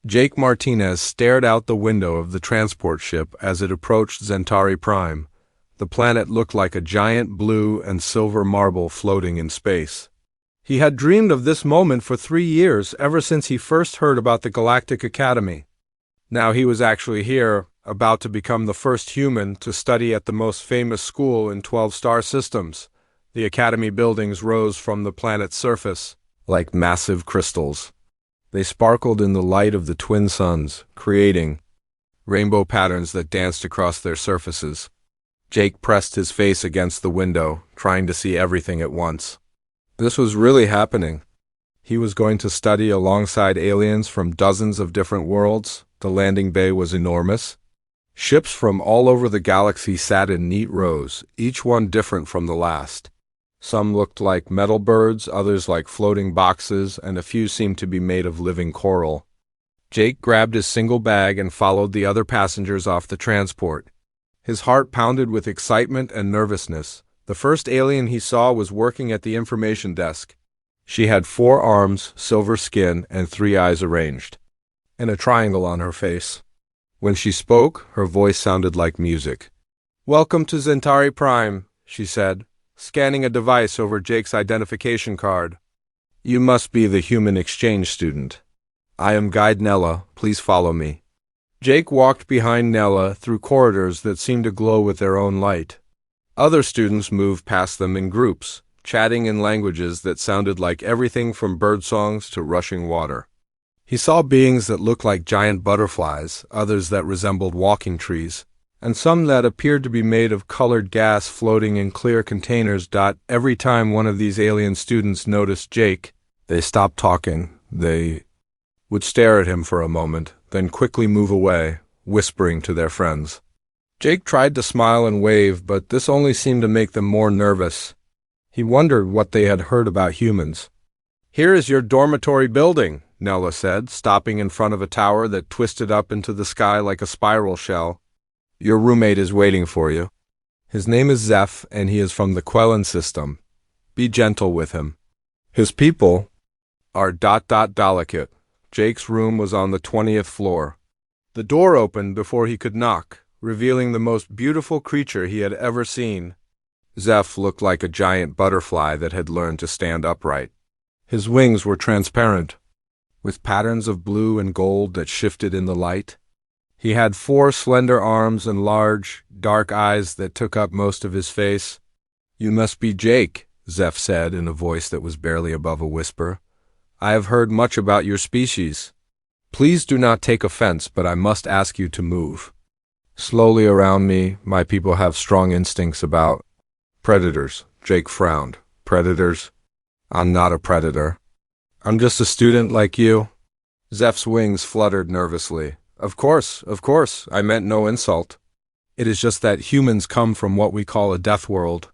Jake Martinez stared out the window of the transport ship as it approached Centauri Prime. The planet looked like a giant blue and silver marble floating in space. He had dreamed of this moment for 3 years, ever since he first heard about the Galactic Academy. Now he was actually here, about to become the first human to study at the most famous school in 12-star systems. The Academy buildings rose from the planet's surface like massive crystals. They sparkled in the light of the twin suns, creating rainbow patterns that danced across their surfaces. Jake pressed his face against the window, trying to see everything at once. This was really happening. He was going to study alongside aliens from dozens of different worlds. The landing bay was enormous. Ships from all over the galaxy sat in neat rows, each one different from the last. Some looked like metal birds, others like floating boxes, and a few seemed to be made of living coral. Jake grabbed his single bag and followed the other passengers off the transport. His heart pounded with excitement and nervousness. The first alien he saw was working at the information desk. She had 4 arms, silver skin, and 3 eyes arranged, and a triangle on her face. When she spoke, her voice sounded like music. "Welcome to Centauri Prime," she said, scanning a device over Jake's identification card. "You must be the human exchange student. I am Guide Nella. Please follow me." Jake walked behind Nella through corridors that seemed to glow with their own light. Other students moved past them in groups, chatting in languages that sounded like everything from birdsongs to rushing water. He saw beings that looked like giant butterflies, others that resembled walking trees, and some that appeared to be made of colored gas floating in clear containers. Every time one of these alien students noticed Jake, they stopped talking. They would stare at him for a moment, then quickly move away, whispering to their friends. Jake tried to smile and wave, but this only seemed to make them more nervous. He wondered what they had heard about humans. "Here is your dormitory building," Nella said, stopping in front of a tower that twisted up into the sky like a spiral shell. "Your roommate is waiting for you. His name is Zeph, and he is from the Quellan system. Be gentle with him. His people are delicate." Jake's room was on the 20th floor. The door opened before he could knock, revealing the most beautiful creature he had ever seen. Zeph looked like a giant butterfly that had learned to stand upright. His wings were transparent, with patterns of blue and gold that shifted in the light. He had 4 slender arms and large, dark eyes that took up most of his face. "You must be Jake," Zeph said in a voice that was barely above a whisper. "I have heard much about your species. Please do not take offense, but I must ask you to move slowly around me. My people have strong instincts about predators." Jake frowned. "Predators? I'm not a predator. I'm just a student like you." Zeph's wings fluttered nervously. Of course, I meant no insult. It is just that humans come from what we call a death world.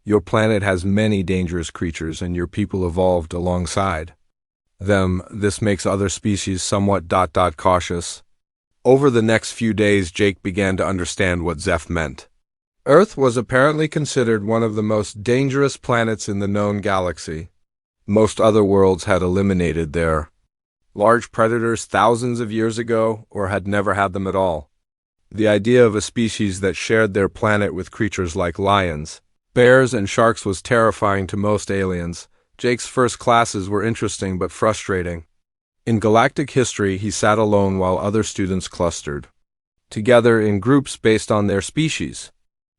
Your planet has many dangerous creatures, and your people evolved alongside them. This makes other species somewhat cautious. Over the next few days, Jake began to understand what Zeph meant. Earth was apparently considered one of the most dangerous planets in the known galaxy. Most other worlds had eliminated their large predators thousands of years ago, or had never had them at all. The idea of a species that shared their planet with creatures like lions, bears, and sharks was terrifying to most aliens. Jake's first classes were interesting but frustrating. In galactic history, he sat alone while other students clustered together in groups based on their species.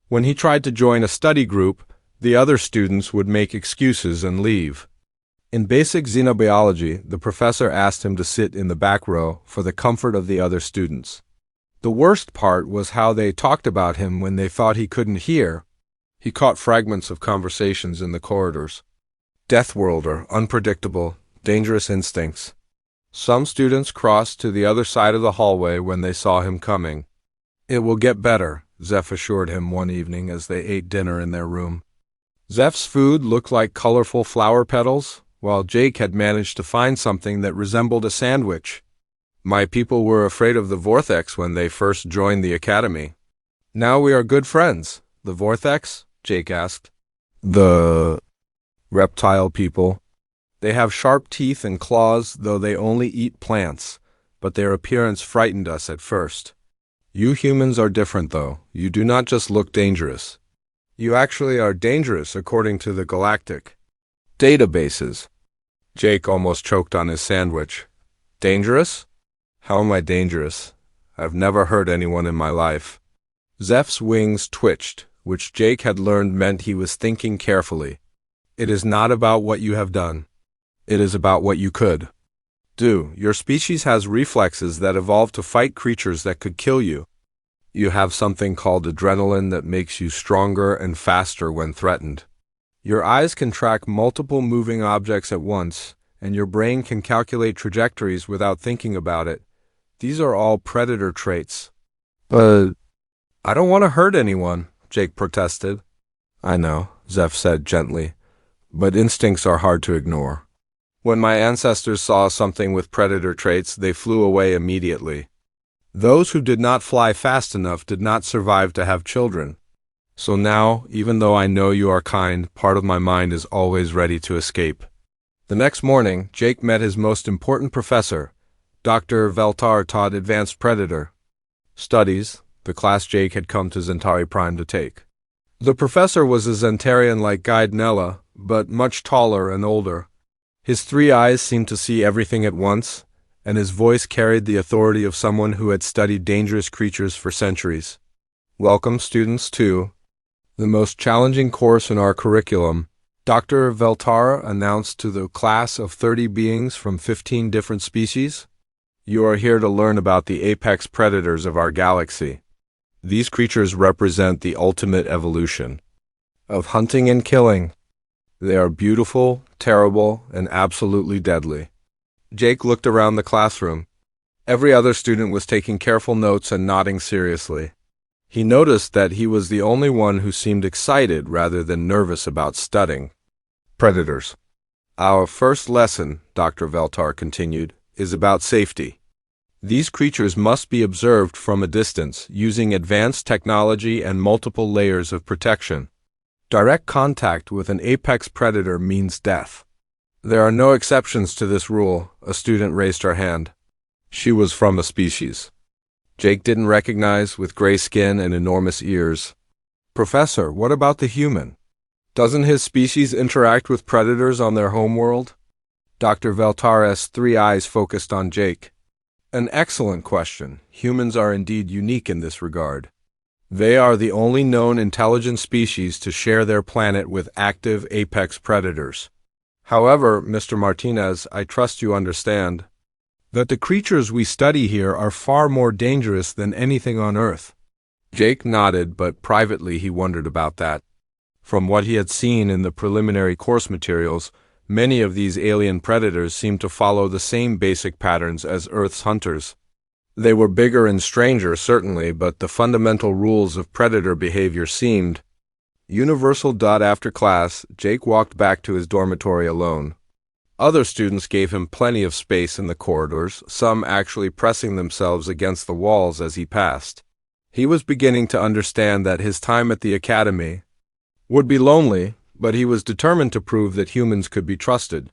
When he tried to join a study group, the other students would make excuses and leave. In basic xenobiology, the professor asked him to sit in the back row for the comfort of the other students. The worst part was how they talked about him when they thought he couldn't hear. He caught fragments of conversations in the corridors. Deathworlder, unpredictable, dangerous instincts. Some students crossed to the other side of the hallway when they saw him coming. "It will get better," Zeph assured him one evening as they ate dinner in their room. Zeph's food looked like colorful flower petals, while Jake had managed to find something that resembled a sandwich. "My people were afraid of the Vortex when they first joined the academy. Now we are good friends." "The Vortex?" Jake asked. "The reptile people. They have sharp teeth and claws, though they only eat plants. but their appearance frightened us at first. You humans are different, though. You do not just look dangerous. You actually are dangerous according to the galactic databases. Jake almost choked on his sandwich. Dangerous? How am I dangerous? I've never hurt anyone in my life. Zeph's wings twitched, which Jake had learned meant he was thinking carefully. It is not about what you have done. It is about what you could do. Your species has reflexes that evolved to fight creatures that could kill you. You have something called adrenaline that makes you stronger and faster when threatened. Your eyes can track multiple moving objects at once, and your brain can calculate trajectories without thinking about it. These are all predator traits. But I don't want to hurt anyone, Jake protested. I know, Zeph said gently, but instincts are hard to ignore. When my ancestors saw something with predator traits, they flew away immediately. Those who did not fly fast enough did not survive to have children. So now, even though I know you are kind, part of my mind is always ready to escape. The next morning, Jake met his most important professor, Dr. Veltar taught Advanced Predator Studies, the class Jake had come to Zentari Prime to take. The professor was a Zentarian like Guide Nella, but much taller and older. His 3 eyes seemed to see everything at once, and his voice carried the authority of someone who had studied dangerous creatures for centuries. Welcome, students, to the most challenging course in our curriculum, Dr. Veltar announced to the class of 30 beings from 15 different species. You are here to learn about the apex predators of our galaxy. These creatures represent the ultimate evolution of hunting and killing. They are beautiful, terrible, and absolutely deadly. Jake looked around the classroom. Every other student was taking careful notes and nodding seriously. He noticed that he was the only one who seemed excited rather than nervous about studying. Predators. Our first lesson, Dr. Veltar continued, is about safety. These creatures must be observed from a distance using advanced technology and multiple layers of protection. Direct contact with an apex predator means death. There are no exceptions to this rule. A student raised her hand. She was from a species Jake didn't recognize, with gray skin and enormous ears. Professor, what about the human? Doesn't his species interact with predators on their homeworld? Dr. Veltar's 3 eyes focused on Jake. An excellent question. Humans are indeed unique in this regard. They are the only known intelligent species to share their planet with active apex predators. However, Mr. Martinez, I trust you understand that the creatures we study here are far more dangerous than anything on Earth. Jake nodded, but privately he wondered about that. From what he had seen in the preliminary course materials, many of these alien predators seemed to follow the same basic patterns as Earth's hunters. They were bigger and stranger, certainly, but the fundamental rules of predator behavior seemed universal. After class, Jake walked back to his dormitory alone. Other students gave him plenty of space in the corridors, some actually pressing themselves against the walls as he passed. He was beginning to understand that his time at the academy would be lonely, but he was determined to prove that humans could be trusted.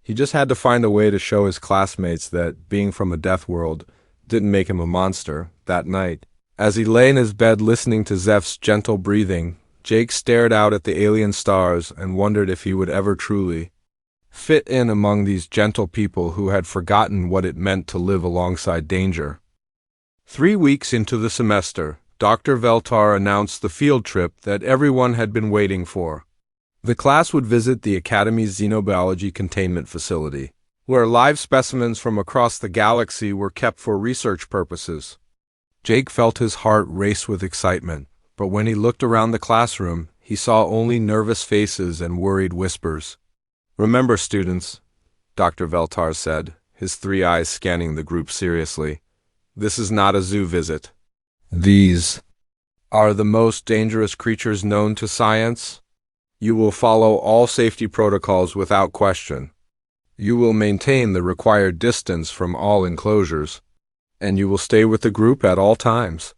He just had to find a way to show his classmates that being from a death world didn't make him a monster. That night, as he lay in his bed listening to Zeph's gentle breathing, Jake stared out at the alien stars and wondered if he would ever truly fit in among these gentle people who had forgotten what it meant to live alongside danger. 3 weeks into the semester, Dr. Veltar announced the field trip that everyone had been waiting for. The class would visit the Academy's Xenobiology Containment Facility, where live specimens from across the galaxy were kept for research purposes. Jake felt his heart race with excitement, but when he looked around the classroom, he saw only nervous faces and worried whispers. Remember, students, Dr. Veltar said, his 3 eyes scanning the group seriously. This is not a zoo visit. These are the most dangerous creatures known to science. You will follow all safety protocols without question. You will maintain the required distance from all enclosures, and you will stay with the group at all times.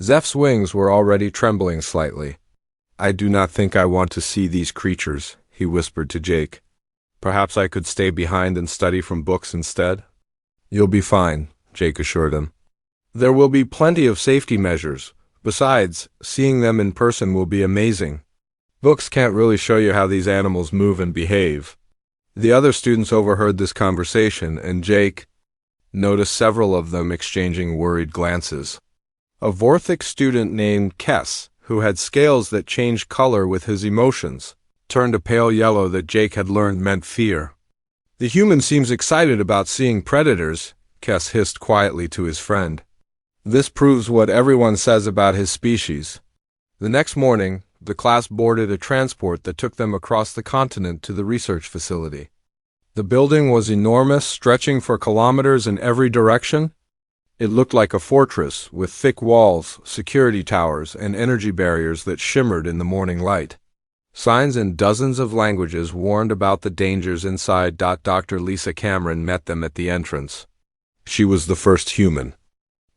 Zeph's wings were already trembling slightly. I do not think I want to see these creatures, he whispered to Jake. Perhaps I could stay behind and study from books instead? You'll be fine, Jake assured him. There will be plenty of safety measures. Besides, seeing them in person will be amazing. Books can't really show you how these animals move and behave. The other students overheard this conversation, and Jake noticed several of them exchanging worried glances. A Vorthic student named Kess, who had scales that changed color with his emotions, turned a pale yellow that Jake had learned meant fear. The human seems excited about seeing predators, Kess hissed quietly to his friend. This proves what everyone says about his species. The next morning, the class boarded a transport that took them across the continent to the research facility. The building was enormous, stretching for kilometers in every direction. It looked like a fortress, with thick walls, security towers, and energy barriers that shimmered in the morning light. Signs in dozens of languages warned about the dangers inside. Dr. Lisa Cameron met them at the entrance. She was the first human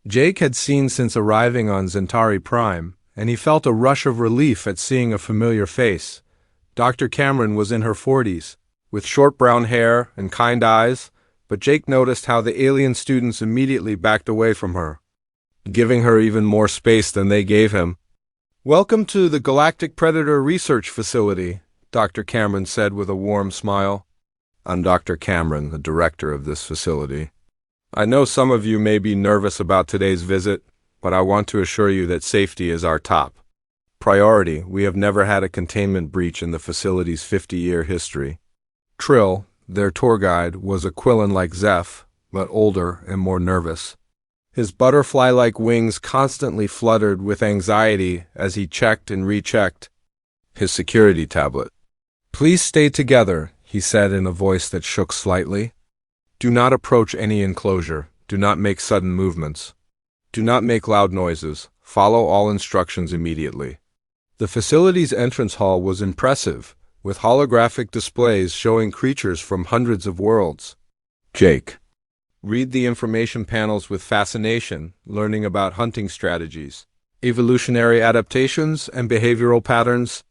Jake had seen since arriving on Centauri Prime, and he felt a rush of relief at seeing a familiar face. Dr. Cameron was in her 40s, with short brown hair and kind eyes, but Jake noticed how the alien students immediately backed away from her, giving her even more space than they gave him. "Welcome to the Galactic Predator Research Facility," Dr. Cameron said with a warm smile. "I'm Dr. Cameron, the director of this facility. I know some of you may be nervous about today's visit, but I want to assure you that safety is our top priority. We have never had a containment breach in the facility's 50-year history." Trill, their tour guide, was a Quillen like Zeph, but older and more nervous. His butterfly-like wings constantly fluttered with anxiety as he checked and rechecked his security tablet. "Please stay together," he said in a voice that shook slightly. "Do not approach any enclosure. Do not make sudden movements. Do not make loud noises. Follow all instructions immediately." The facility's entrance hall was impressive, with holographic displays showing creatures from hundreds of worlds. Jake read the information panels with fascination, learning about hunting strategies, evolutionary adaptations, and behavioral patterns.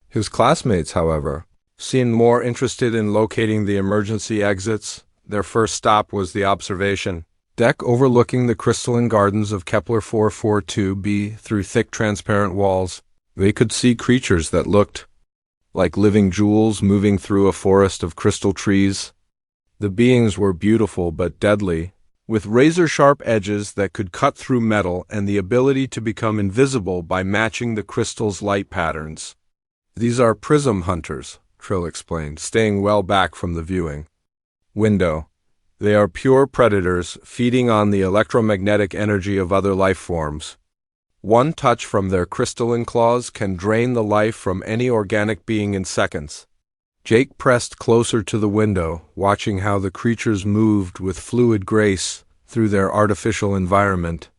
His classmates, however, seemed more interested in locating the emergency exits. Their first stop was the observation deck overlooking the crystalline gardens of Kepler 442b. Through thick transparent walls, they could see creatures that looked like living jewels moving through a forest of crystal trees. The beings were beautiful but deadly, with razor-sharp edges that could cut through metal and the ability to become invisible by matching the crystal's light patterns. "These are prism hunters," Trill explained, staying well back from the viewing window. "They are pure predators, feeding on the electromagnetic energy of other life forms. One touch from their crystalline claws can drain the life from any organic being in seconds." Jake pressed closer to the window, watching how the creatures moved with fluid grace through their artificial environment.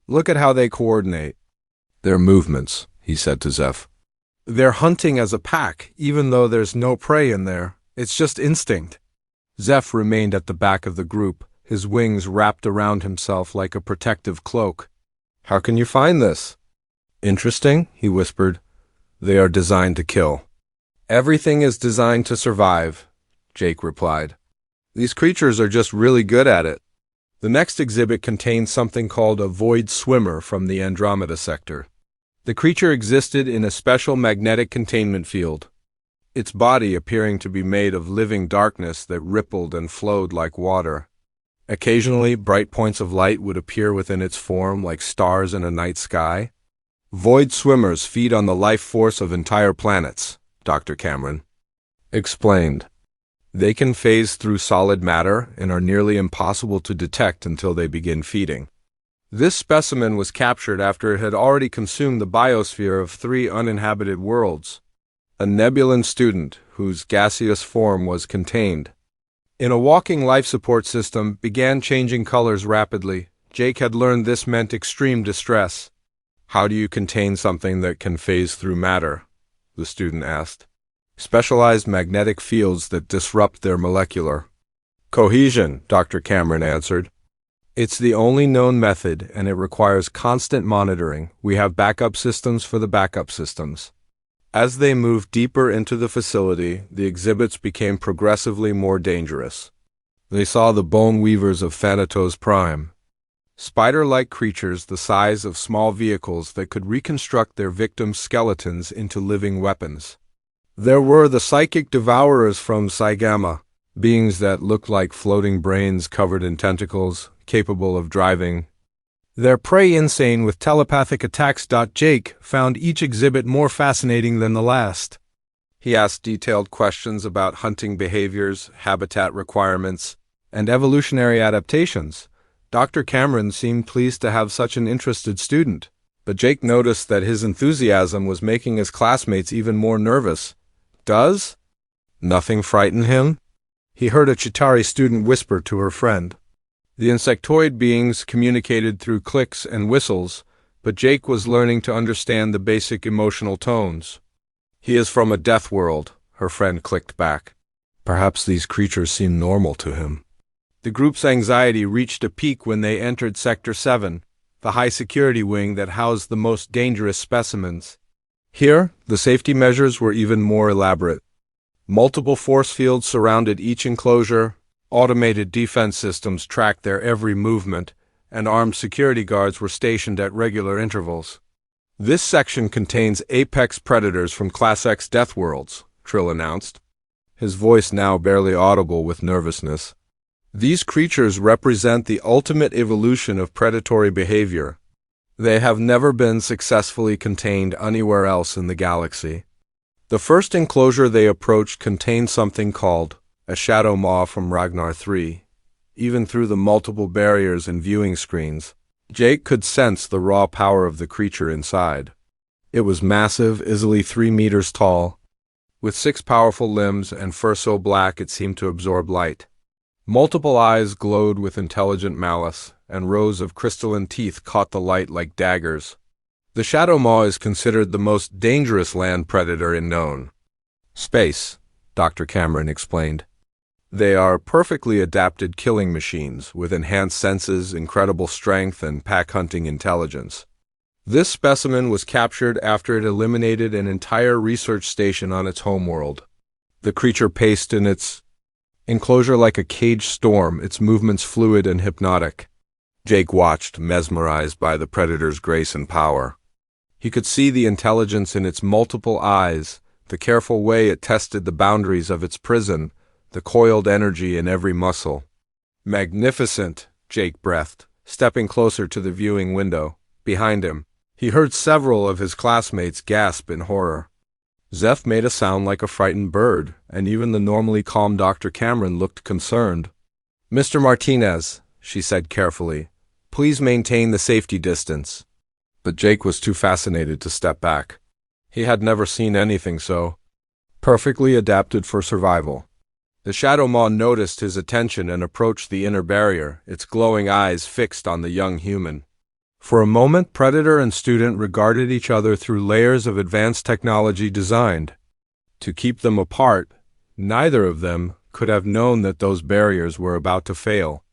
"Look at how they coordinate their movements," he said to Zeph. "They're hunting as a pack, even though there's no prey in there. It's just instinct." Zeph remained at the back of the group, his wings wrapped around himself like a protective cloak. "How can you find this?" "Interesting," he whispered. "They are designed to kill." "Everything is designed to survive," Jake replied. "These creatures are just really good at it." The next exhibit contained something called a void swimmer from the Andromeda sector. The creature existed in a special magnetic containment field, its body appearing to be made of living darkness that rippled and flowed like water. Occasionally, bright points of light would appear within its form like stars in a night sky. "Void swimmers feed on the life force of entire planets," Dr. Cameron explained. "They can phase through solid matter and are nearly impossible to detect until they begin feeding." This specimen was captured after it had already consumed the biosphere of 3 uninhabited worlds. A Nebulan student, whose gaseous form was contained in a walking life support system, began changing colors rapidly. Jake had learned this meant extreme distress. "How do you contain something that can phase through matter?" the student asked. "Specialized magnetic fields that disrupt their molecular cohesion," Dr. Cameron answered. "It's the only known method, and it requires constant monitoring. We have backup systems for the backup systems." As they moved deeper into the facility, the exhibits became progressively more dangerous. They saw the bone weavers of Thanatos Prime, spider-like creatures the size of small vehicles that could reconstruct their victims' skeletons into living weapons. There were the psychic devourers from Psi-Gamma, beings that looked like floating brains covered in tentacles, capable of driving their prey insane with telepathic attacks. Jake found each exhibit more fascinating than the last. He asked detailed questions about hunting behaviors, habitat requirements, and evolutionary adaptations. Dr. Cameron seemed pleased to have such an interested student, but Jake noticed that his enthusiasm was making his classmates even more nervous. Does nothing frighten him? He heard a Chitauri student whisper to her friend. The insectoid beings communicated through clicks and whistles, but Jake was learning to understand the basic emotional tones. He is from a death world, her friend clicked back. Perhaps these creatures seem normal to him. The group's anxiety reached a peak when they entered Sector 7, the high-security wing that housed the most dangerous specimens. Here, the safety measures were even more elaborate. Multiple force fields surrounded each enclosure, automated defense systems tracked their every movement, and armed security guards were stationed at regular intervals. This section contains apex predators from Class X death worlds, Trill announced, his voice now barely audible with nervousness. These creatures represent the ultimate evolution of predatory behavior. They have never been successfully contained anywhere else in the galaxy. The first enclosure they approached contained something called a shadow maw from Ragnar 3. Even through the multiple barriers and viewing screens, Jake could sense the raw power of the creature inside. It was massive, easily 3 meters tall, with 6 powerful limbs and fur so black it seemed to absorb light. Multiple eyes glowed with intelligent malice, and rows of crystalline teeth caught the light like daggers. The shadow maw is considered the most dangerous land predator in known space, Dr. Cameron explained. They are perfectly adapted killing machines with enhanced senses, incredible strength, and pack-hunting intelligence. This specimen was captured after it eliminated an entire research station on its homeworld. The creature paced in its enclosure like a caged storm, its movements fluid and hypnotic. Jake watched, mesmerized by the predator's grace and power. He could see the intelligence in its multiple eyes, the careful way it tested the boundaries of its prison, the coiled energy in every muscle. Magnificent, Jake breathed, stepping closer to the viewing window. Behind him, he heard several of his classmates gasp in horror. Zeph made a sound like a frightened bird, and even the normally calm Dr. Cameron looked concerned. "Mr. Martinez," she said carefully, "please maintain the safety distance." But Jake was too fascinated to step back. He had never seen anything so perfectly adapted for survival. The shadow maw noticed his attention and approached the inner barrier, its glowing eyes fixed on the young human. For a moment, predator and student regarded each other through layers of advanced technology designed to keep them apart. Neither of them could have known that those barriers were about to fail.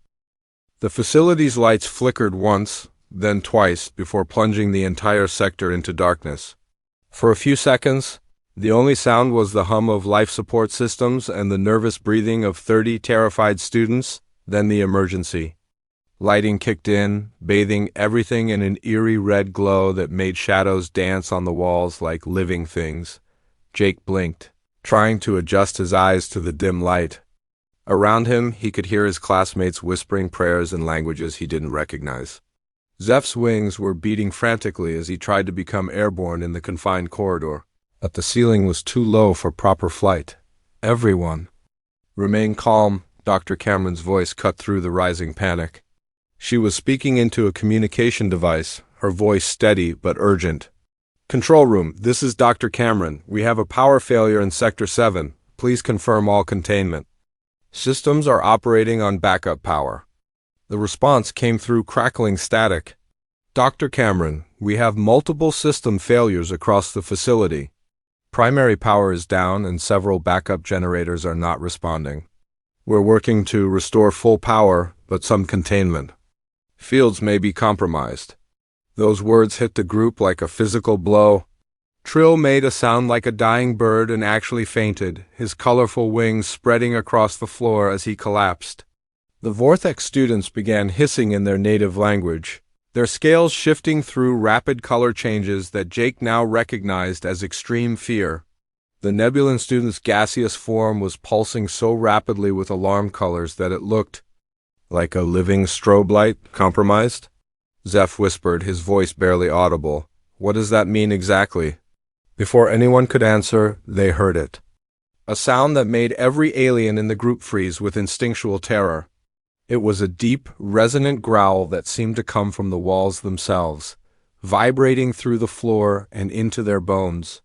The facility's lights flickered once, then twice, before plunging the entire sector into darkness. For a few seconds, the only sound was the hum of life support systems and the nervous breathing of 30 terrified students, then the emergency. Lighting kicked in, bathing everything in an eerie red glow that made shadows dance on the walls like living things. Jake blinked, trying to adjust his eyes to the dim light. Around him, he could hear his classmates whispering prayers in languages he didn't recognize. Zeph's wings were beating frantically as he tried to become airborne in the confined corridor. But the ceiling was too low for proper flight. Everyone. Remain calm, Dr. Cameron's voice cut through the rising panic. She was speaking into a communication device, her voice steady but urgent. "Control room, this is Dr. Cameron. We have a power failure in Sector 7. Please confirm all containment. Systems are operating on backup power." The response came through crackling static. "Dr. Cameron, we have multiple system failures across the facility. Primary power is down and several backup generators are not responding. We're working to restore full power, but some containment. Fields may be compromised." Those words hit the group like a physical blow. Trill made a sound like a dying bird and actually fainted, his colorful wings spreading across the floor as he collapsed. The Vortex students began hissing in their native language, their scales shifting through rapid color changes that Jake now recognized as extreme fear. The Nebulan student's gaseous form was pulsing so rapidly with alarm colors that it looked like a living strobe light. Compromised? Zeph whispered, his voice barely audible. What does that mean exactly? Before anyone could answer, they heard it. A sound that made every alien in the group freeze with instinctual terror. It was a deep, resonant growl that seemed to come from the walls themselves, vibrating through the floor and into their bones.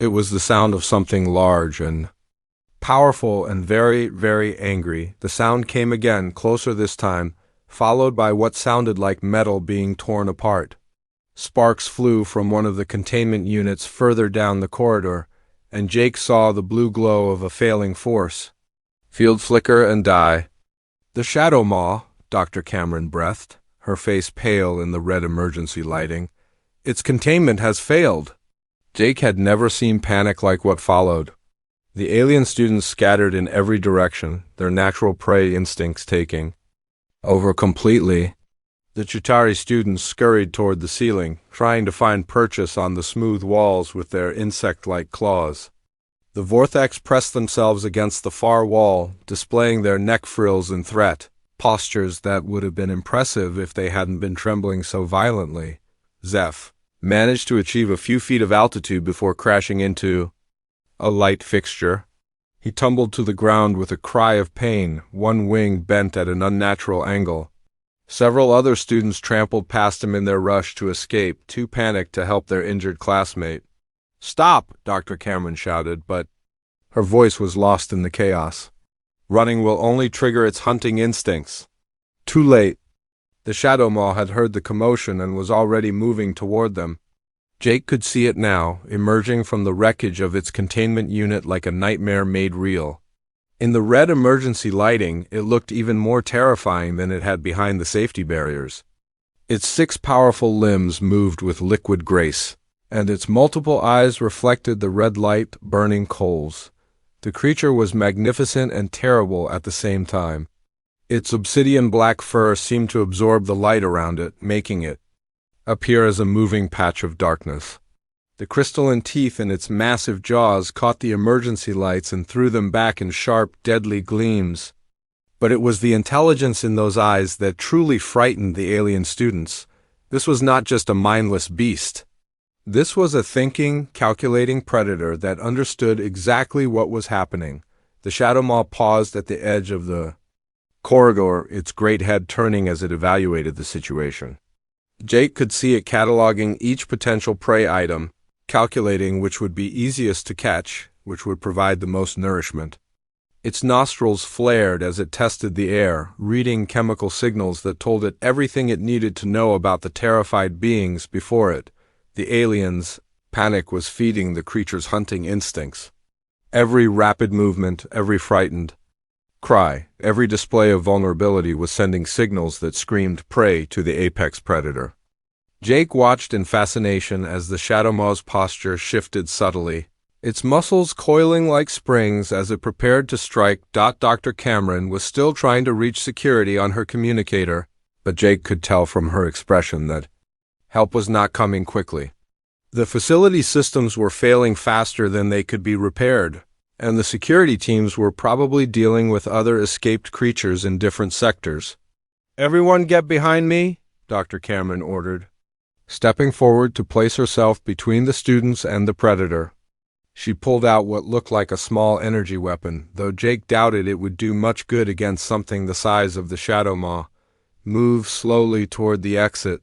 It was the sound of something large and powerful and very, very angry. The sound came again, closer this time, followed by what sounded like metal being torn apart. Sparks flew from one of the containment units further down the corridor, and Jake saw the blue glow of a failing force. Field flicker and die. The Shadow Maw, Dr. Cameron breathed, her face pale in the red emergency lighting. Its containment has failed. Jake had never seen panic like what followed. The alien students scattered in every direction, their natural prey instincts taking over completely. The Chitauri students scurried toward the ceiling, trying to find purchase on the smooth walls with their insect-like claws. The Vortex pressed themselves against the far wall, displaying their neck frills in threat, postures that would have been impressive if they hadn't been trembling so violently. Zeph managed to achieve a few feet of altitude before crashing into a light fixture. He tumbled to the ground with a cry of pain, one wing bent at an unnatural angle. Several other students trampled past him in their rush to escape, too panicked to help their injured classmate. "Stop!" Dr. Cameron shouted, but her voice was lost in the chaos. "Running will only trigger its hunting instincts." Too late. The Shadow Maw had heard the commotion and was already moving toward them. Jake could see it now, emerging from the wreckage of its containment unit like a nightmare made real. In the red emergency lighting, it looked even more terrifying than it had behind the safety barriers. Its 6 powerful limbs moved with liquid grace, and its multiple eyes reflected the red light burning coals. The creature was magnificent and terrible at the same time. Its obsidian black fur seemed to absorb the light around it, making it appear as a moving patch of darkness. The crystalline teeth in its massive jaws caught the emergency lights and threw them back in sharp, deadly gleams. But it was the intelligence in those eyes that truly frightened the alien students. This was not just a mindless beast. This was a thinking, calculating predator that understood exactly what was happening. The Shadow Maw paused at the edge of the corridor, its great head turning as it evaluated the situation. Jake could see it cataloging each potential prey item, calculating which would be easiest to catch, which would provide the most nourishment. Its nostrils flared as it tested the air, reading chemical signals that told it everything it needed to know about the terrified beings before it. The aliens. Panic was feeding the creature's hunting instincts. Every rapid movement, every frightened cry, every display of vulnerability was sending signals that screamed prey to the apex predator. Jake watched in fascination as the Shadow Maw's posture shifted subtly, its muscles coiling like springs as it prepared to strike. Dr. Cameron was still trying to reach security on her communicator, but Jake could tell from her expression that help was not coming quickly. The facility systems were failing faster than they could be repaired, and the security teams were probably dealing with other escaped creatures in different sectors. "Everyone get behind me," Dr. Cameron ordered, stepping forward to place herself between the students and the predator. She pulled out what looked like a small energy weapon, though Jake doubted it would do much good against something the size of the Shadow Maw. Move slowly toward the exit.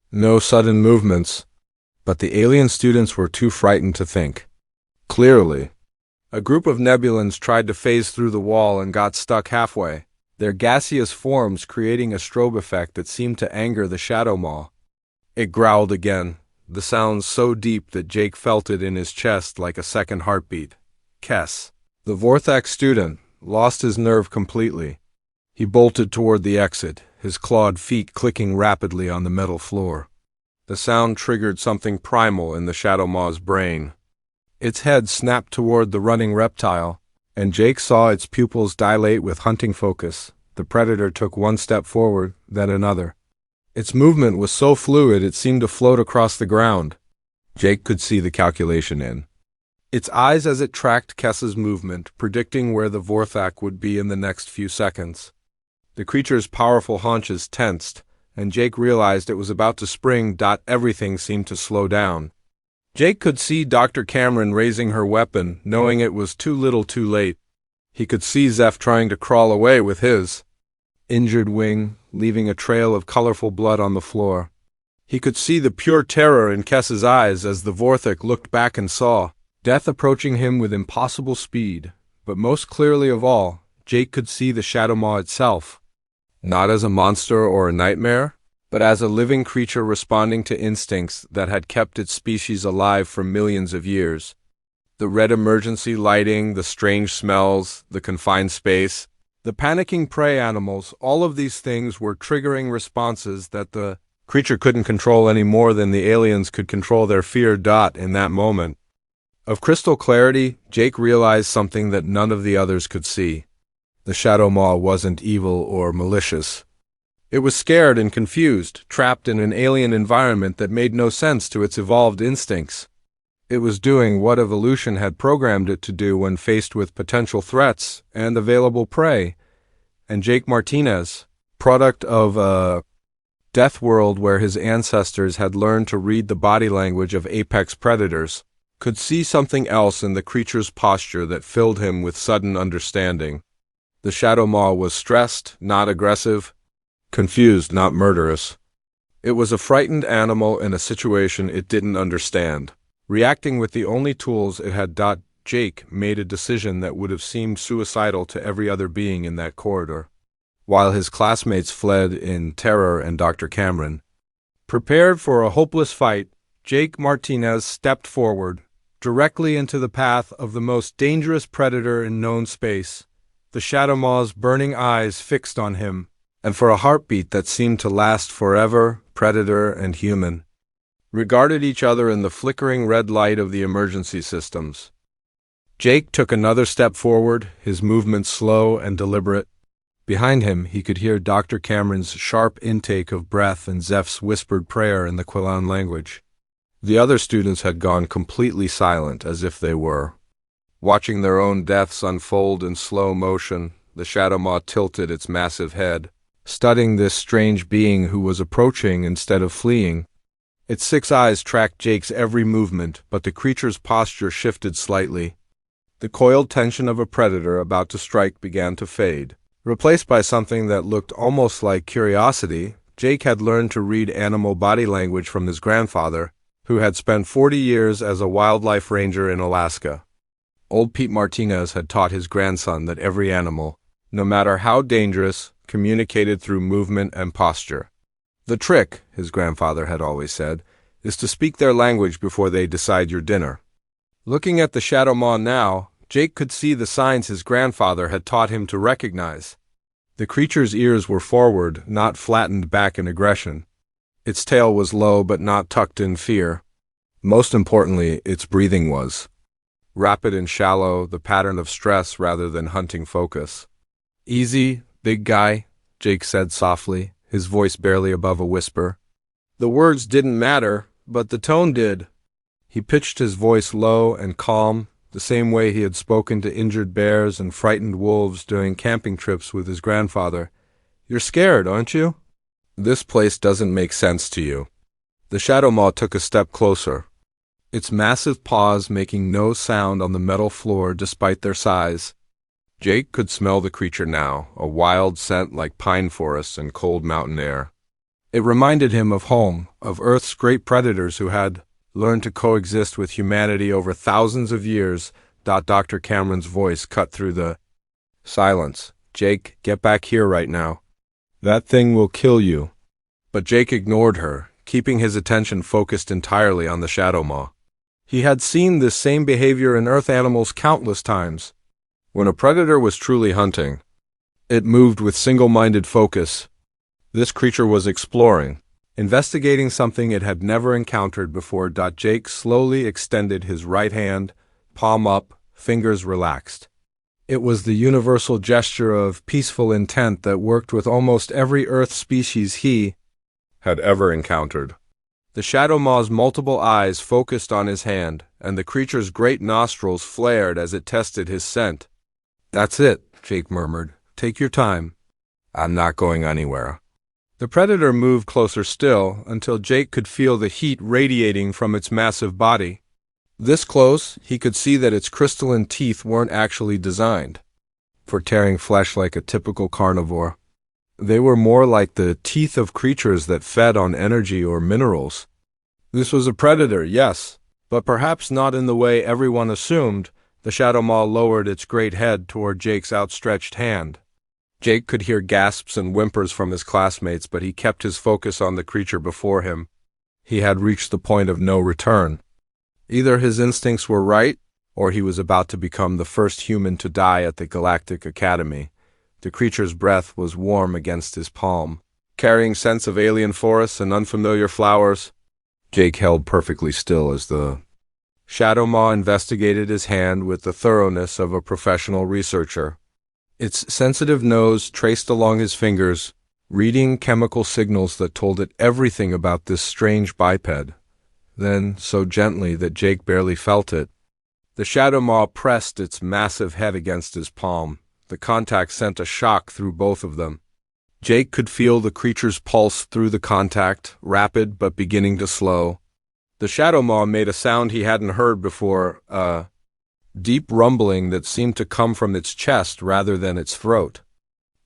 No sudden movements. But the alien students were too frightened to think clearly. A group of Nebulans tried to phase through the wall and got stuck halfway, their gaseous forms creating a strobe effect that seemed to anger the Shadow Maw. It growled again, the sound so deep that Jake felt it in his chest like a second heartbeat. Kess. The Vortex student lost his nerve completely. He bolted toward the exit, his clawed feet clicking rapidly on the metal floor. The sound triggered something primal in the Shadow Maw's brain. Its head snapped toward the running reptile, and Jake saw its pupils dilate with hunting focus, The predator took one step forward, then another. Its movement was so fluid it seemed to float across the ground. Jake could see the calculation in its eyes as it tracked Kessa's movement, predicting where the Vorthak would be in the next few seconds. The creature's powerful haunches tensed, and Jake realized it was about to spring. Everything seemed to slow down. Jake could see Dr. Cameron raising her weapon, knowing it was too little too late. He could see Zeph trying to crawl away with his injured wing, leaving a trail of colorful blood on the floor. He could see the pure terror in Kessa's eyes as the Vorthak looked back and saw death approaching him with impossible speed. But most clearly of all, Jake could see the Shadow Maw itself. Not as a monster or a nightmare, but as a living creature responding to instincts that had kept its species alive for millions of years. The red emergency lighting, the strange smells, the confined space, the panicking prey animals, all of these things were triggering responses that the creature couldn't control any more than the aliens could control their fear. In that moment of crystal clarity, Jake realized something that none of the others could see. The Shadow Maw wasn't evil or malicious. It was scared and confused, trapped in an alien environment that made no sense to its evolved instincts. It was doing what evolution had programmed it to do when faced with potential threats and available prey. And Jake Martinez, product of a death world where his ancestors had learned to read the body language of apex predators, could see something else in the creature's posture that filled him with sudden understanding. The Shadow Maw was stressed, not aggressive, confused, not murderous. It was a frightened animal in a situation it didn't understand, reacting with the only tools it had. Jake made a decision that would have seemed suicidal to every other being in that corridor. While his classmates fled in terror and Dr. Cameron prepared for a hopeless fight, Jake Martinez stepped forward, directly into the path of the most dangerous predator in known space, the Shadow Maw's burning eyes fixed on him, and for a heartbeat that seemed to last forever, predator and human regarded each other in the flickering red light of the emergency systems. Jake took another step forward, his movements slow and deliberate. Behind him, he could hear Dr. Cameron's sharp intake of breath and Zeph's whispered prayer in the Quillan language. The other students had gone completely silent, as if they were watching their own deaths unfold in slow motion. The Shadow Maw tilted its massive head, studying this strange being who was approaching instead of fleeing. Its 6 eyes tracked Jake's every movement, but the creature's posture shifted slightly. The coiled tension of a predator about to strike began to fade, replaced by something that looked almost like curiosity. Jake had learned to read animal body language from his grandfather, who had spent 40 years as a wildlife ranger in Alaska. Old Pete Martinez had taught his grandson that every animal, no matter how dangerous, communicated through movement and posture. The trick, his grandfather had always said, is to speak their language before they decide your dinner. Looking at the Shadow Maw now, Jake could see the signs his grandfather had taught him to recognize. The creature's ears were forward, not flattened back in aggression. Its tail was low but not tucked in fear. Most importantly, its breathing was rapid and shallow, the pattern of stress rather than hunting focus. "Easy, big guy," Jake said softly, his voice barely above a whisper. The words didn't matter, but the tone did. He pitched his voice low and calm, the same way he had spoken to injured bears and frightened wolves during camping trips with his grandfather. "You're scared, aren't you? This place doesn't make sense to you." The Shadow Maw took a step closer, its massive paws making no sound on the metal floor despite their size. Jake could smell the creature now, a wild scent like pine forests and cold mountain air. It reminded him of home, of Earth's great predators who had learned to coexist with humanity over thousands of years. Dr. Cameron's voice cut through the silence. "Jake, get back here right now. That thing will kill you." But Jake ignored her, keeping his attention focused entirely on the Shadow Maw. He had seen this same behavior in Earth animals countless times. When a predator was truly hunting, it moved with single-minded focus. This creature was exploring, investigating something it had never encountered before. Jake slowly extended his right hand, palm up, fingers relaxed. It was the universal gesture of peaceful intent that worked with almost every Earth species he had ever encountered. The Shadow Maw's multiple eyes focused on his hand, and the creature's great nostrils flared as it tested his scent. "That's it," Jake murmured. "Take your time. I'm not going anywhere." The predator moved closer still until Jake could feel the heat radiating from its massive body. This close, he could see that its crystalline teeth weren't actually designed for tearing flesh like a typical carnivore. They were more like the teeth of creatures that fed on energy or minerals. This was a predator, yes, but perhaps not in the way everyone assumed. The Shadow Maw lowered its great head toward Jake's outstretched hand. Jake could hear gasps and whimpers from his classmates, but he kept his focus on the creature before him. He had reached the point of no return. Either his instincts were right, or he was about to become the first human to die at the Galactic Academy. The creature's breath was warm against his palm, carrying scents of alien forests and unfamiliar flowers. Jake held perfectly still as the Shadow Maw investigated his hand with the thoroughness of a professional researcher. Its sensitive nose traced along his fingers, reading chemical signals that told it everything about this strange biped. Then, so gently that Jake barely felt it, the Shadow Maw pressed its massive head against his palm. The contact sent a shock through both of them. Jake could feel the creature's pulse through the contact, rapid but beginning to slow. The Shadow Maw made a sound he hadn't heard before, a deep rumbling that seemed to come from its chest rather than its throat.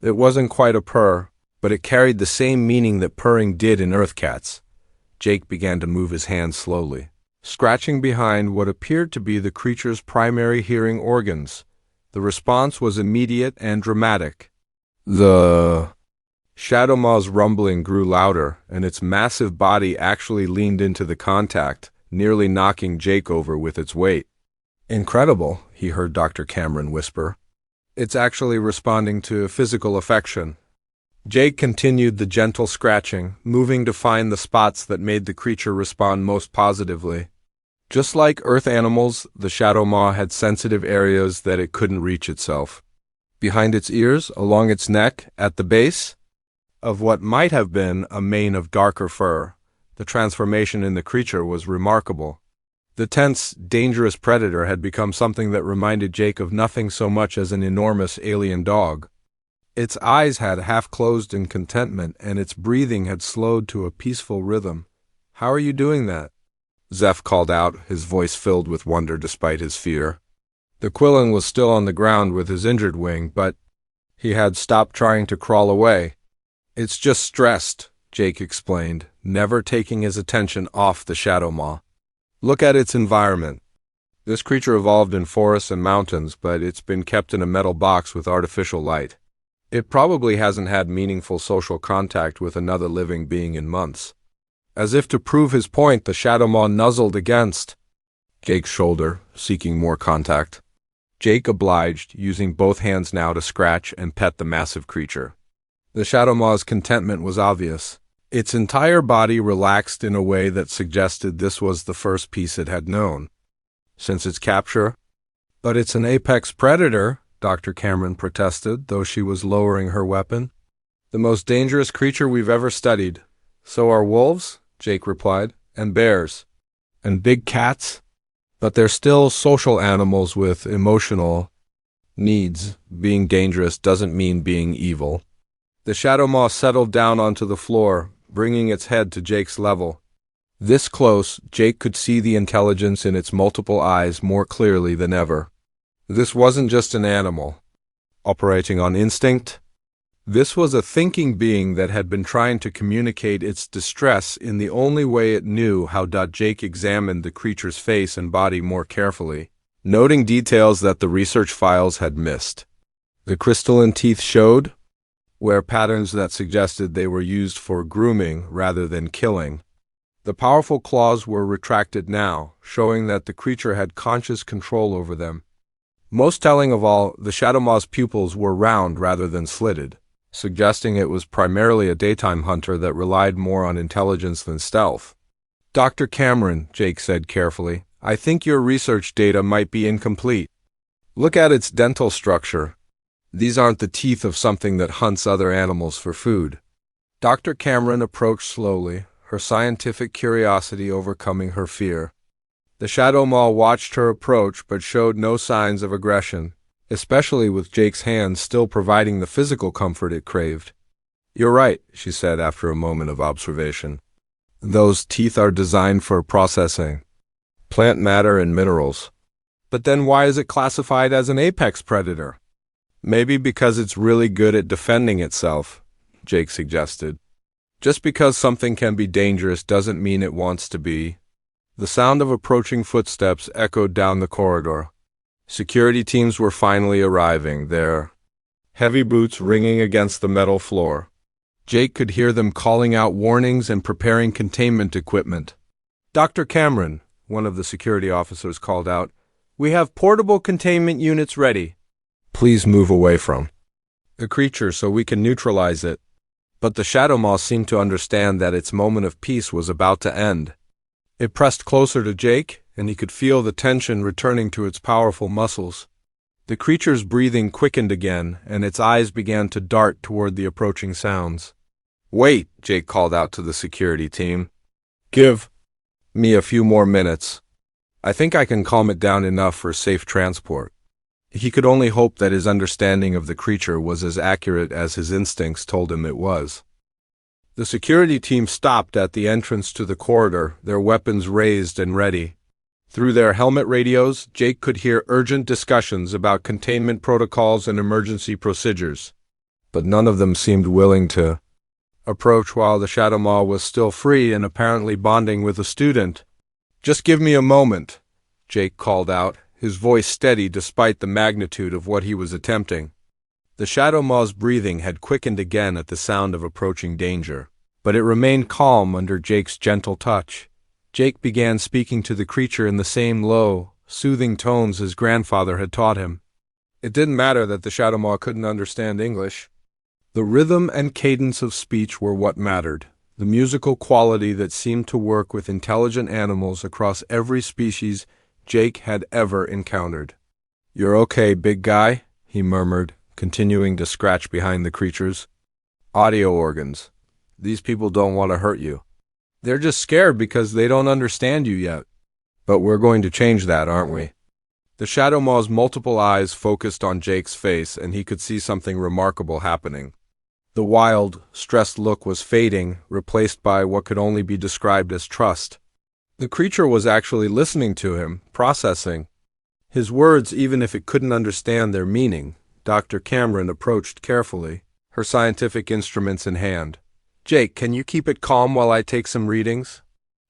It wasn't quite a purr, but it carried the same meaning that purring did in Earth cats. Jake began to move his hand slowly, scratching behind what appeared to be the creature's primary hearing organs. The response was immediate and dramatic. The Shadow Maw's rumbling grew louder, and its massive body actually leaned into the contact, nearly knocking Jake over with its weight. "Incredible," he heard Dr. Cameron whisper. "It's actually responding to physical affection." Jake continued the gentle scratching, moving to find the spots that made the creature respond most positively. Just like Earth animals, the Shadow Maw had sensitive areas that it couldn't reach itself. Behind its ears, along its neck, at the base of what might have been a mane of darker fur, the transformation in the creature was remarkable. The tense, dangerous predator had become something that reminded Jake of nothing so much as an enormous alien dog. Its eyes had half closed in contentment, and its breathing had slowed to a peaceful rhythm. "How are you doing that?" Zeph called out, his voice filled with wonder despite his fear. The Quillen was still on the ground with his injured wing, but he had stopped trying to crawl away. "It's just stressed," Jake explained, never taking his attention off the Shadow Maw. "Look at its environment. This creature evolved in forests and mountains, but it's been kept in a metal box with artificial light. It probably hasn't had meaningful social contact with another living being in months." As if to prove his point, the Shadow Maw nuzzled against Jake's shoulder, seeking more contact. Jake obliged, using both hands now to scratch and pet the massive creature. The Shadow Maw's contentment was obvious. Its entire body relaxed in a way that suggested this was the first peace it had known since its capture. "But it's an apex predator," Dr. Cameron protested, though she was lowering her weapon. "The most dangerous creature we've ever studied. So are wolves," Jake replied, "and bears, and big cats. But they're still social animals with emotional needs. Being dangerous doesn't mean being evil." The Shadow Maw settled down onto the floor, bringing its head to Jake's level. This close, Jake could see the intelligence in its multiple eyes more clearly than ever. This wasn't just an animal operating on instinct. This was a thinking being that had been trying to communicate its distress in the only way it knew how. Jake examined the creature's face and body more carefully, noting details that the research files had missed. The crystalline teeth showed where patterns that suggested they were used for grooming rather than killing. The powerful claws were retracted now, showing that the creature had conscious control over them. Most telling of all, the Shadow Maw's pupils were round rather than slitted, suggesting it was primarily a daytime hunter that relied more on intelligence than stealth. "Dr. Cameron," Jake said carefully, "I think your research data might be incomplete. Look at its dental structure. These aren't the teeth of something that hunts other animals for food. Dr. Cameron approached slowly, her scientific curiosity overcoming her fear. The Shadow Maw watched her approach but showed no signs of aggression, especially with Jake's hands still providing the physical comfort it craved. "You're right," she said after a moment of observation. "Those teeth are designed for processing plant matter and minerals. But then why is it classified as an apex predator?" "Maybe because it's really good at defending itself," Jake suggested. "Just because something can be dangerous doesn't mean it wants to be." The sound of approaching footsteps echoed down the corridor. Security teams were finally arriving, their heavy boots ringing against the metal floor. Jake could hear them calling out warnings and preparing containment equipment. "Dr. Cameron," one of the security officers called out, "we have portable containment units ready. Please move away from the creature so we can neutralize it." But the Shadow Maw seemed to understand that its moment of peace was about to end. It pressed closer to Jake, and he could feel the tension returning to its powerful muscles. The creature's breathing quickened again, and its eyes began to dart toward the approaching sounds. "Wait," Jake called out to the security team. "Give me a few more minutes. I think I can calm it down enough for safe transport." He could only hope that his understanding of the creature was as accurate as his instincts told him it was. The security team stopped at the entrance to the corridor, their weapons raised and ready. Through their helmet radios, Jake could hear urgent discussions about containment protocols and emergency procedures. But none of them seemed willing to approach while the Shadow Maw was still free and apparently bonding with a student. "Just give me a moment," Jake called out, his voice steady despite the magnitude of what he was attempting. The Shadow Maw's breathing had quickened again at the sound of approaching danger, but it remained calm under Jake's gentle touch. Jake began speaking to the creature in the same low, soothing tones his grandfather had taught him. It didn't matter that the Shadow Maw couldn't understand English. The rhythm and cadence of speech were what mattered, the musical quality that seemed to work with intelligent animals across every species Jake had ever encountered. "You're okay, big guy," he murmured, continuing to scratch behind the creatures. "Audio organs. These people don't want to hurt you. They're just scared because they don't understand you yet. But we're going to change that, aren't we?" The Shadow Maw's multiple eyes focused on Jake's face, and he could see something remarkable happening. The wild, stressed look was fading, replaced by what could only be described as trust. The creature was actually listening to him, processing his words even if it couldn't understand their meaning. Dr. Cameron approached carefully, her scientific instruments in hand. "Jake, can you keep it calm while I take some readings?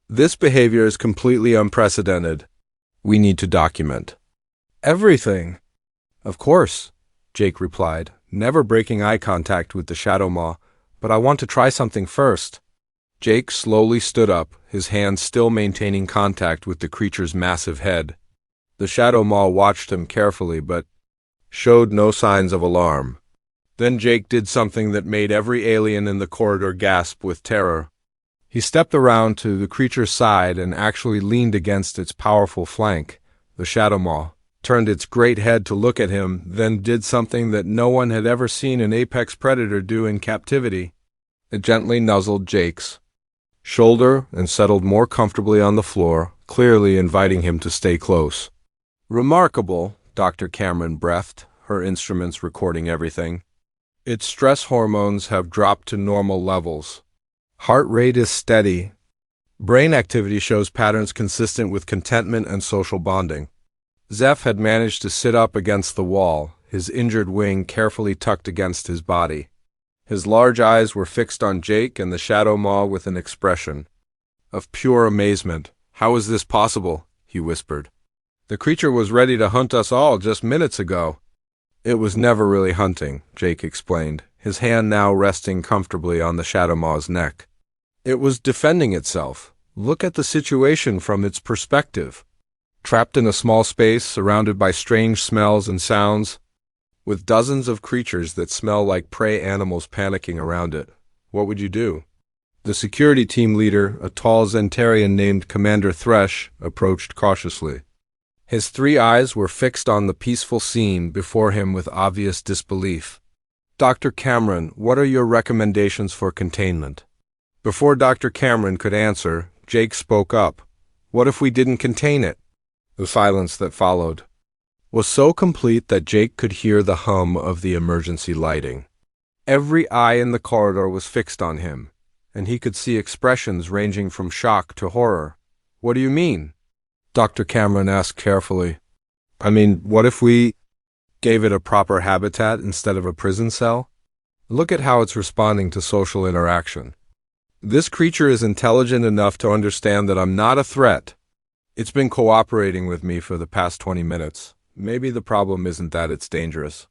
This behavior is completely unprecedented. We need to document everything." "Of course," Jake replied, never breaking eye contact with the Shadow Maw, "but I want to try something first." Jake slowly stood up, his hands still maintaining contact with the creature's massive head. The Shadow Maw watched him carefully but showed no signs of alarm. Then Jake did something that made every alien in the corridor gasp with terror. He stepped around to the creature's side and actually leaned against its powerful flank. The Shadow Maw turned its great head to look at him, then did something that no one had ever seen an apex predator do in captivity. It gently nuzzled Jake's shoulder and settled more comfortably on the floor, clearly inviting him to stay close. "Remarkable," Dr. Cameron breathed, her instruments recording everything. "Its stress hormones have dropped to normal levels. Heart rate is steady. Brain activity shows patterns consistent with contentment and social bonding." Zeph had managed to sit up against the wall, his injured wing carefully tucked against his body. His large eyes were fixed on Jake and the Shadow Maw with an expression of pure amazement. "How is this possible?" he whispered. "The creature was ready to hunt us all just minutes ago." "It was never really hunting," Jake explained, his hand now resting comfortably on the Shadow Maw's neck. "It was defending itself. Look at the situation from its perspective. Trapped in a small space, surrounded by strange smells and sounds, with dozens of creatures that smell like prey animals panicking around it. What would you do?" The security team leader, a tall Zentarian named Commander Thresh, approached cautiously. His three eyes were fixed on the peaceful scene before him with obvious disbelief. "Dr. Cameron, what are your recommendations for containment?" Before Dr. Cameron could answer, Jake spoke up. "What if we didn't contain it?" The silence that followed was so complete that Jake could hear the hum of the emergency lighting. Every eye in the corridor was fixed on him, and he could see expressions ranging from shock to horror. "What do you mean?" Dr. Cameron asked carefully. "I mean, what if we gave it a proper habitat instead of a prison cell? Look at how it's responding to social interaction. This creature is intelligent enough to understand that I'm not a threat. It's been cooperating with me for the past 20 minutes. Maybe the problem isn't that it's dangerous.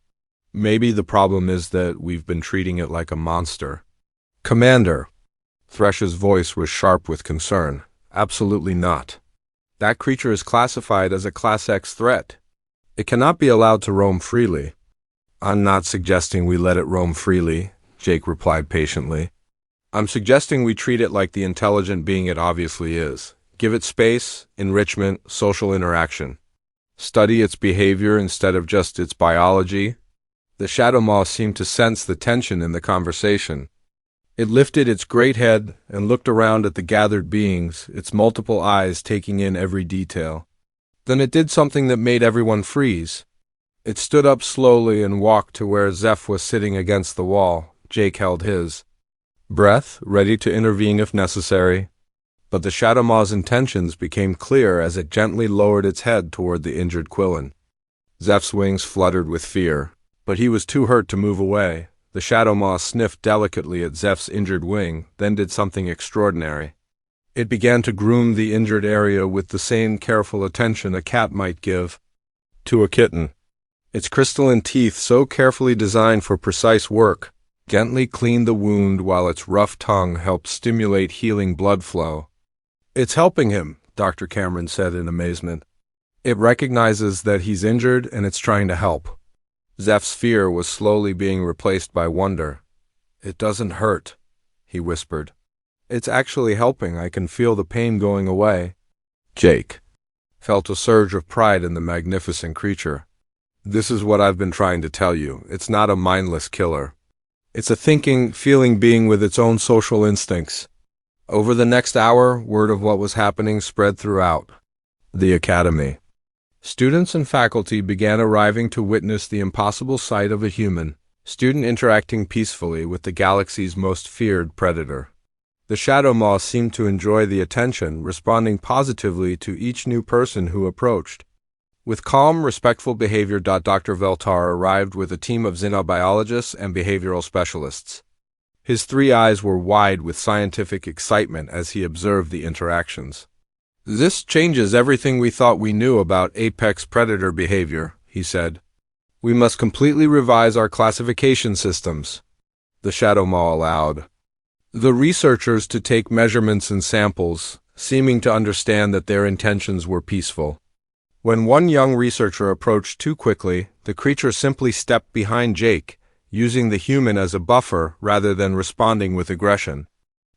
Maybe the problem is that we've been treating it like a monster." "Commander," Thresh's voice was sharp with concern. "Absolutely not. That creature is classified as a Class X threat. It cannot be allowed to roam freely." "I'm not suggesting we let it roam freely," Jake replied patiently. "I'm suggesting we treat it like the intelligent being it obviously is. Give it space, enrichment, social interaction. Study its behavior instead of just its biology." The Shadow Maw seemed to sense the tension in the conversation. It lifted its great head and looked around at the gathered beings, its multiple eyes taking in every detail. Then it did something that made everyone freeze. It stood up slowly and walked to where Zeph was sitting against the wall. Jake held his breath, ready to intervene if necessary. But the Shadow Maw's intentions became clear as it gently lowered its head toward the injured Quillen. Zeph's wings fluttered with fear, but he was too hurt to move away. The Shadow Maw sniffed delicately at Zeph's injured wing, then did something extraordinary. It began to groom the injured area with the same careful attention a cat might give to a kitten. Its crystalline teeth, so carefully designed for precise work, gently cleaned the wound while its rough tongue helped stimulate healing blood flow. "It's helping him," Dr. Cameron said in amazement. "It recognizes that he's injured and it's trying to help." Zeph's fear was slowly being replaced by wonder. "It doesn't hurt," he whispered. "It's actually helping. I can feel the pain going away." Jake felt a surge of pride in the magnificent creature. "This is what I've been trying to tell you. It's not a mindless killer. It's a thinking, feeling being with its own social instincts." Over the next hour, word of what was happening spread throughout the academy. Students and faculty began arriving to witness the impossible sight of a human student interacting peacefully with the galaxy's most feared predator. The Shadow Maw seemed to enjoy the attention, responding positively to each new person who approached. With calm, respectful behavior, Dr. Veltar arrived with a team of xenobiologists and behavioral specialists. His three eyes were wide with scientific excitement as he observed the interactions. "This changes everything we thought we knew about apex predator behavior," he said. "We must completely revise our classification systems." The Shadow Maw allowed the researchers to take measurements and samples, seeming to understand that their intentions were peaceful. When one young researcher approached too quickly, the creature simply stepped behind Jake, using the human as a buffer rather than responding with aggression.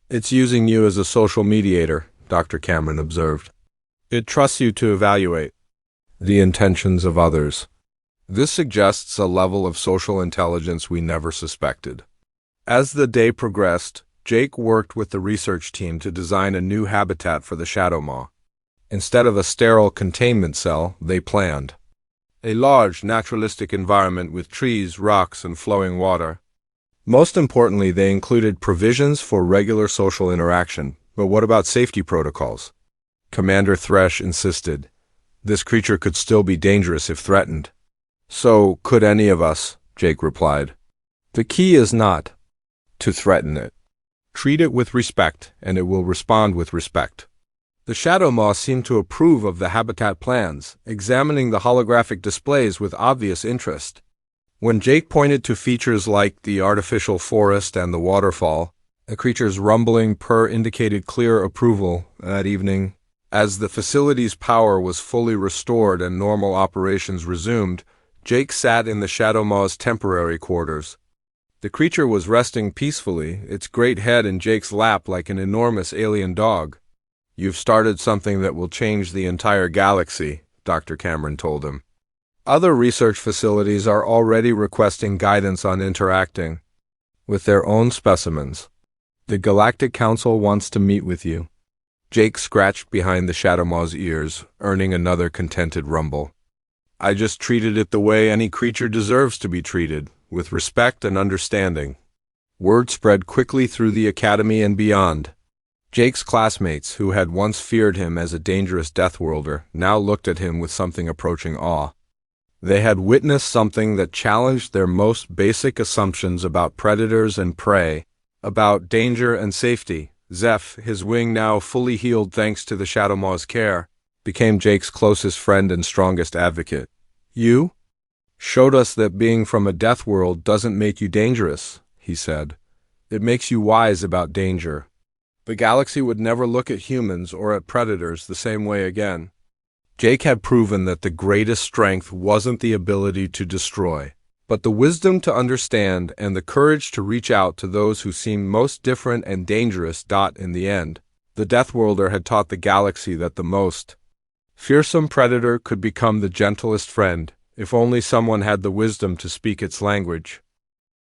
"It's using you as a social mediator," Dr. Cameron observed. "It trusts you to evaluate the intentions of others. This suggests a level of social intelligence we never suspected." As the day progressed, Jake worked with the research team to design a new habitat for the Shadow Maw. Instead of a sterile containment cell, they planned a large, naturalistic environment with trees, rocks, and flowing water. Most importantly, they included provisions for regular social interaction. But what about safety protocols? Commander Thresh insisted. This creature could still be dangerous if threatened. "So could any of us," Jake replied. "The key is not to threaten it. Treat it with respect, and it will respond with respect." The Shadow Maw seemed to approve of the habitat plans, examining the holographic displays with obvious interest. When Jake pointed to features like the artificial forest and the waterfall, the creature's rumbling purr indicated clear approval. That evening, as the facility's power was fully restored and normal operations resumed, Jake sat in the Shadow Maw's temporary quarters. The creature was resting peacefully, its great head in Jake's lap like an enormous alien dog. "You've started something that will change the entire galaxy," Dr. Cameron told him. Other research facilities are already requesting guidance on interacting with their own specimens. The Galactic Council wants to meet with you. Jake scratched behind the Shadowmaw's ears, earning another contented rumble. I just treated it the way any creature deserves to be treated, with respect and understanding. Word spread quickly through the academy and beyond. Jake's classmates, who had once feared him as a dangerous Deathworlder, now looked at him with something approaching awe. They had witnessed something that challenged their most basic assumptions about predators and prey, about danger and safety. Zeph, his wing now fully healed thanks to the Shadowmaw's care, became Jake's closest friend and strongest advocate. You showed us that being from a death world doesn't make you dangerous, he said. It makes you wise about danger. The galaxy would never look at humans or at predators the same way again. Jake had proven that the greatest strength wasn't the ability to destroy, but the wisdom to understand and the courage to reach out to those who seemed most different and dangerous. In the end, the Deathworlder had taught the galaxy that the most fearsome predator could become the gentlest friend, if only someone had the wisdom to speak its language.